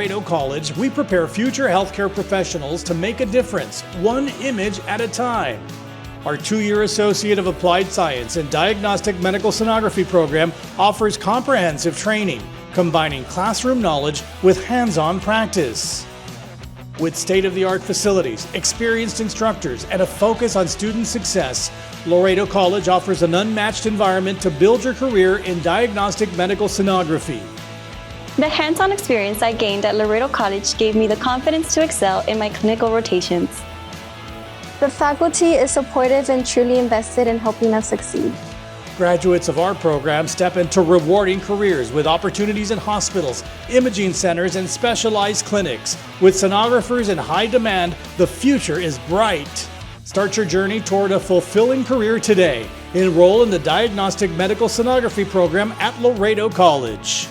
Laredo College, we prepare future healthcare professionals to make a difference, one image at a time. Our 2-year Associate of Applied Science and Diagnostic Medical Sonography program offers comprehensive training, combining classroom knowledge with hands-on practice. With state-of-the-art facilities, experienced instructors, and a focus on student success, Laredo College offers an unmatched environment to build your career in diagnostic medical sonography. The hands-on experience I gained at Laredo College gave me the confidence to excel in my clinical rotations. The faculty is supportive and truly invested in helping us succeed. Graduates of our program step into rewarding careers with opportunities in hospitals, imaging centers, and specialized clinics. With sonographers in high demand, the future is bright. Start your journey toward a fulfilling career today. Enroll in the Diagnostic Medical Sonography program at Laredo College.